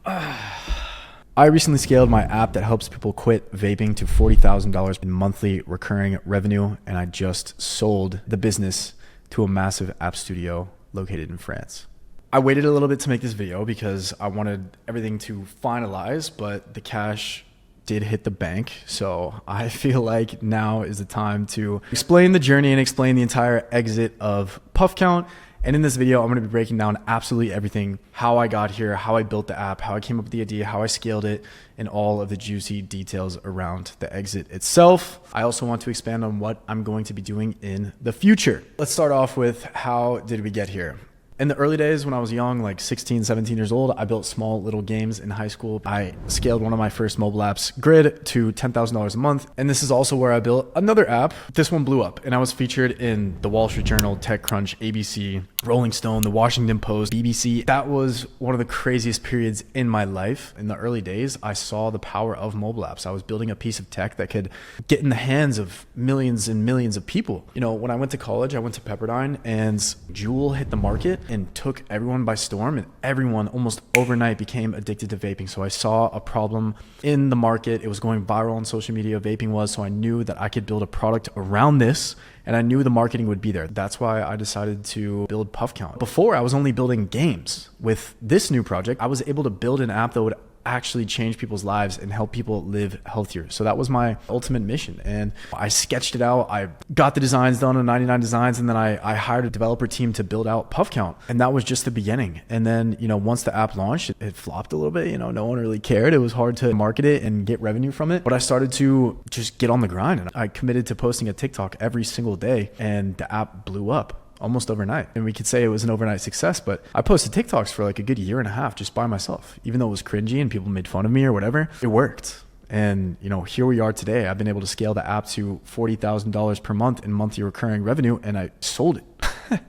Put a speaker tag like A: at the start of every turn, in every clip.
A: I recently scaled my app that helps people quit vaping to $40,000 in monthly recurring revenue, and I just sold the business to a massive app studio located in France. I waited a little bit to make this video because I wanted everything to finalize, but the cash did hit the bank. So I feel like now is the time to explain the journey and explain the entire exit of PuffCount. And in this video, I'm going to be breaking down absolutely everything, how I got here, how I built the app, how I came up with the idea, how I scaled it, and all of the juicy details around the exit itself. I also want to expand on what I'm going to be doing in the future. Let's start off with how did we get here? In the early days when I was young, like 16, 17 years old, I built small little games in high school. I scaled one of my first mobile apps, Grid, to $10,000 a month. And this is also where I built another app. This one blew up and I was featured in the Wall Street Journal, TechCrunch, ABC, Rolling Stone, the Washington Post, BBC. That was one of the craziest periods in my life. In the early days, I saw the power of mobile apps. I was building a piece of tech that could get in the hands of millions and millions of people. You know, when I went to college, I went to Pepperdine, and Juul hit the market and took everyone by storm, and everyone almost overnight became addicted to vaping. So I saw a problem in the market. It was going viral on social media, vaping was, so I knew that I could build a product around this, and I knew the marketing would be there. That's why I decided to build PuffCount. Before, I was only building games. With this new project, I was able to build an app that would actually change people's lives and help people live healthier. So that was my ultimate mission. And I sketched it out. I got the designs done on 99 Designs, and then I hired a developer team to build out PuffCount. And that was just the beginning. And then, once the app launched, it flopped a little bit. No one really cared. It was hard to market it and get revenue from it. But I started to just get on the grind, and I committed to posting a TikTok every single day, and the app blew up almost overnight. And we could say it was an overnight success, but I posted TikToks for like a good year and a half just by myself. Even though it was cringy and people made fun of me or whatever, it worked. And here we are today. I've been able to scale the app to $40,000 per month in monthly recurring revenue, and I sold it.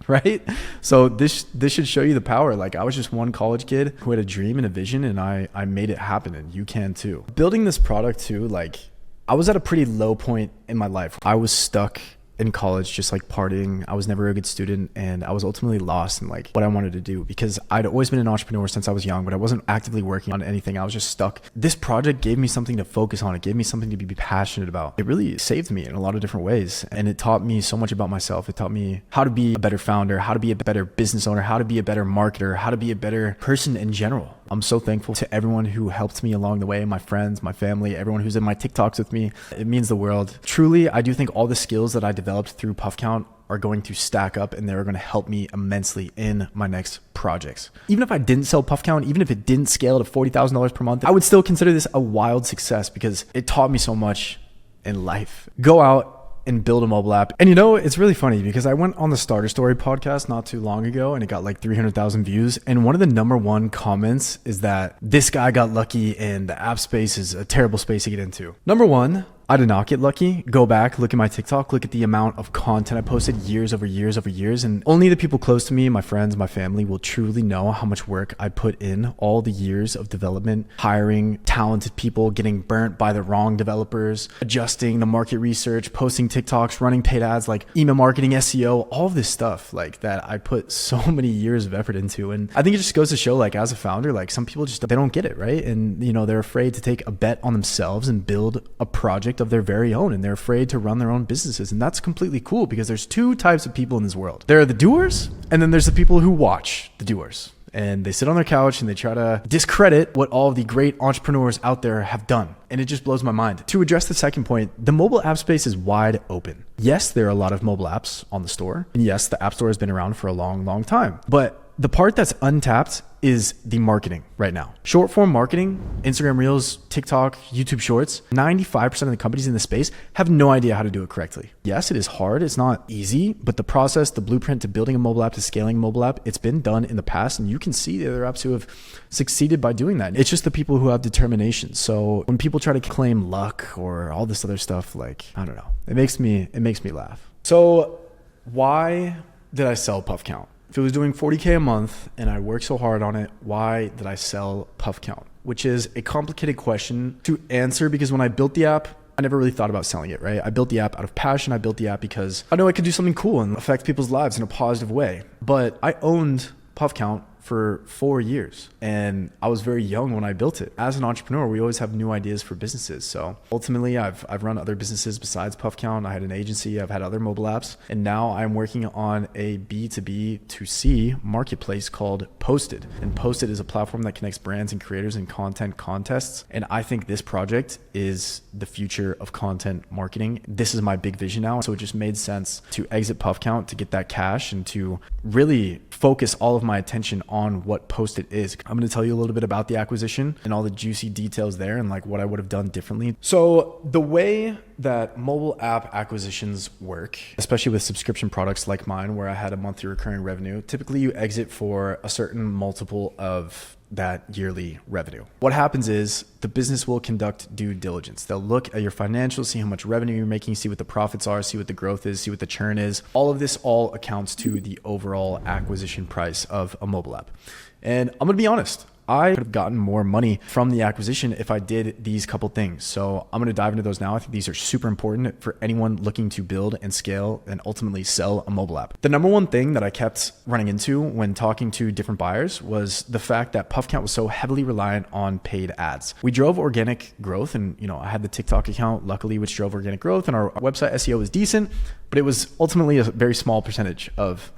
A: Right? So this should show you the power. Like, I was just one college kid who had a dream and a vision, and I made it happen, and you can too. Building this product too, like, I was at a pretty low point in my life. I was stuck in college, just like partying. I was never a good student, and I was ultimately lost in like what I wanted to do, because I'd always been an entrepreneur since I was young, but I wasn't actively working on anything. I was just stuck. This project gave me something to focus on. It gave me something to be passionate about. It really saved me in a lot of different ways, and it taught me so much about myself. It taught me how to be a better founder, how to be a better business owner, how to be a better marketer, how to be a better person in general. I'm so thankful to everyone who helped me along the way, my friends, my family, everyone who's in my TikToks with me. It means the world. Truly, I do think all the skills that I developed through PuffCount are going to stack up, and they're going to help me immensely in my next projects. Even if I didn't sell PuffCount, even if it didn't scale to $40,000 per month, I would still consider this a wild success because it taught me so much in life. Go out and build a mobile app. And it's really funny because I went on the Starter Story podcast not too long ago, and it got like 300,000 views. And one of the number one comments is that this guy got lucky and the app space is a terrible space to get into. Number one, I did not get lucky. Go back, look at my TikTok, look at the amount of content I posted years over years over years. And only the people close to me, my friends, my family, will truly know how much work I put in all the years of development, hiring talented people, getting burnt by the wrong developers, adjusting the market research, posting TikToks, running paid ads, like email marketing, SEO, all of this stuff like that I put so many years of effort into. And I think it just goes to show, like, as a founder, like, some people just, they don't get it, right? And, they're afraid to take a bet on themselves and build a project of their very own, and they're afraid to run their own businesses. And that's completely cool, because there's two types of people in this world. There are the doers, and then there's the people who watch the doers, and they sit on their couch and they try to discredit what all of the great entrepreneurs out there have done. And it just blows my mind. To address the second point, the mobile app space is wide open. Yes, there are a lot of mobile apps on the store, and yes, the App Store has been around for a long, long time, but the part that's untapped is the marketing right now. Short form marketing, Instagram Reels, TikTok, YouTube Shorts, 95% of the companies in the space have no idea how to do it correctly. Yes, it is hard. It's not easy, but the process, the blueprint to building a mobile app, to scaling a mobile app, it's been done in the past, and you can see the other apps who have succeeded by doing that. It's just the people who have determination. So when people try to claim luck or all this other stuff, like, I don't know, it makes me laugh. So why did I sell PuffCount? If it was doing 40K a month and I worked so hard on it, why did I sell PuffCount? Which is a complicated question to answer, because when I built the app, I never really thought about selling it, right? I built the app out of passion. I built the app because I know I could do something cool and affect people's lives in a positive way. But I owned PuffCount for 4 years. And I was very young when I built it. As an entrepreneur, we always have new ideas for businesses. So ultimately, I've run other businesses besides PuffCount. I had an agency, I've had other mobile apps, and now I'm working on a B2B2C marketplace called Posted. And Posted is a platform that connects brands and creators in content contests. And I think this project is the future of content marketing. This is my big vision now. So it just made sense to exit PuffCount to get that cash and to really focus all of my attention on what Posted is. I'm going to tell you a little bit about the acquisition and all the juicy details there and like what I would have done differently. So the way that mobile app acquisitions work, especially with subscription products like mine, where I had a monthly recurring revenue, typically you exit for a certain multiple of that yearly revenue. What happens is the business will conduct due diligence. They'll look at your financials, see how much revenue you're making, see what the profits are, see what the growth is, see what the churn is. All of this all accounts to the overall acquisition price of a mobile app. And I'm going to be honest, I could have gotten more money from the acquisition if I did these couple things. So I'm going to dive into those now. I think these are super important for anyone looking to build and scale and ultimately sell a mobile app. The number one thing that I kept running into when talking to different buyers was the fact that PuffCount was so heavily reliant on paid ads. We drove organic growth, and I had the TikTok account, luckily, which drove organic growth, and our website SEO was decent, but it was ultimately a very small percentage of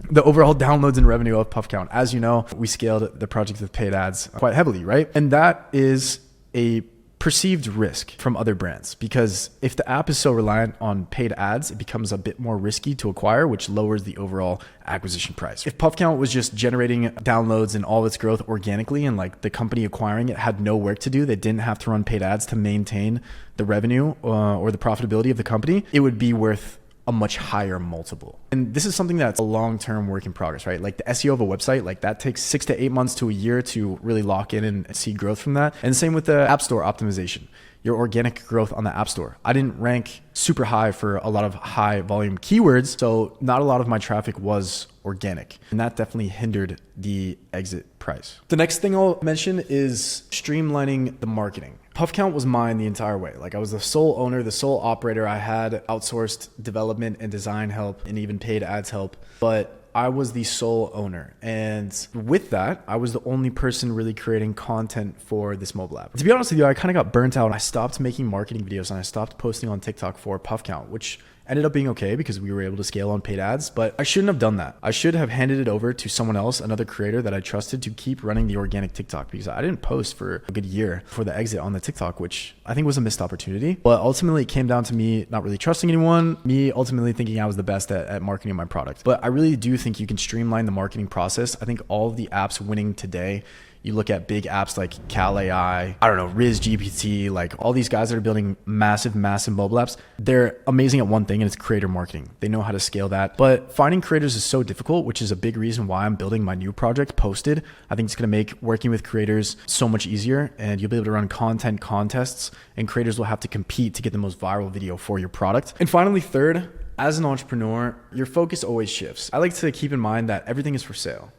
A: the overall downloads and revenue of PuffCount. As you know, we scaled the project with paid ads quite heavily, right? And that is a perceived risk from other brands, because if the app is so reliant on paid ads, it becomes a bit more risky to acquire, which lowers the overall acquisition price. If PuffCount was just generating downloads and all its growth organically, and like the company acquiring it had no work to do, they didn't have to run paid ads to maintain the revenue or the profitability of the company, it would be worth a much higher multiple. And this is something that's a long-term work in progress, right? Like the SEO of a website, like that takes 6 to 8 months to a year to really lock in and see growth from that. And same with the App Store optimization, your organic growth on the App Store. I didn't rank super high for a lot of high volume keywords, so not a lot of my traffic was organic. And that definitely hindered the exit price. The next thing I'll mention is streamlining the marketing. PuffCount was mine the entire way. Like I was the sole owner, the sole operator. I had outsourced development and design help and even paid ads help, but I was the sole owner. And with that, I was the only person really creating content for this mobile app. To be honest with you, I kind of got burnt out. I stopped making marketing videos and I stopped posting on TikTok for PuffCount, which ended up being okay because we were able to scale on paid ads, but I shouldn't have done that. I should have handed it over to someone else, another creator that I trusted, to keep running the organic TikTok, because I didn't post for a good year for the exit on the TikTok, which I think was a missed opportunity. But ultimately it came down to me not really trusting anyone, me ultimately thinking I was the best at marketing my product. But I really do think you can streamline the marketing process. I think all of the apps winning today, you look at big apps like Cal AI, Riz GPT, like all these guys that are building massive mobile apps, they're amazing at one thing, and it's creator marketing. They know how to scale that. But finding creators is so difficult, which is a big reason why I'm building my new project, Posted. I think it's going to make working with creators so much easier, and you'll be able to run content contests, and creators will have to compete to get the most viral video for your product. And finally, third, as an entrepreneur, your focus always shifts. I like to keep in mind that everything is for sale,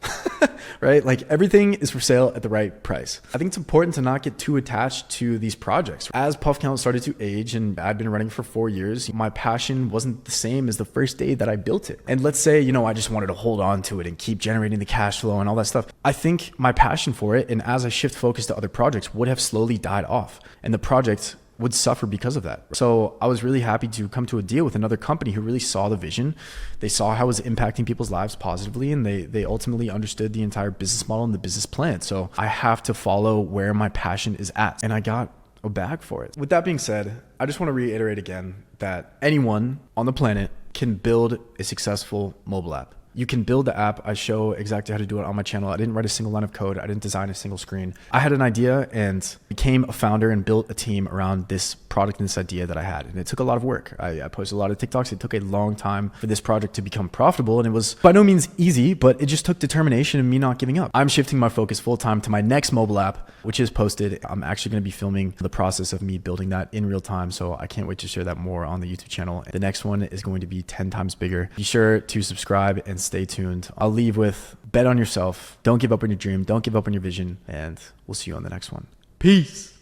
A: right? Like everything is for sale at the right price. I think it's important to not get too attached to these projects. As PuffCount started to age and I'd been running for 4 years, my passion wasn't the same as the first day that I built it. And let's say, I just wanted to hold on to it and keep generating the cash flow and all that stuff. I think my passion for it, and as I shift focus to other projects, would have slowly died off. And the project would suffer because of that. So I was really happy to come to a deal with another company who really saw the vision. They saw how it was impacting people's lives positively, and they ultimately understood the entire business model and the business plan. So I have to follow where my passion is at, and I got a bag for it. With that being said, I just want to reiterate again that anyone on the planet can build a successful mobile app. You can build the app. I show exactly how to do it on my channel. I didn't write a single line of code. I didn't design a single screen. I had an idea and became a founder and built a team around this product and this idea that I had. And it took a lot of work. I posted a lot of TikToks. It took a long time for this project to become profitable. And it was by no means easy, but it just took determination and me not giving up. I'm shifting my focus full time to my next mobile app, which is Posted. I'm actually going to be filming the process of me building that in real time. So I can't wait to share that more on the YouTube channel. The next one is going to be 10 times bigger. Be sure to subscribe and stay tuned. I'll leave with bet on yourself. Don't give up on your dream. Don't give up on your vision. And we'll see you on the next one. Peace.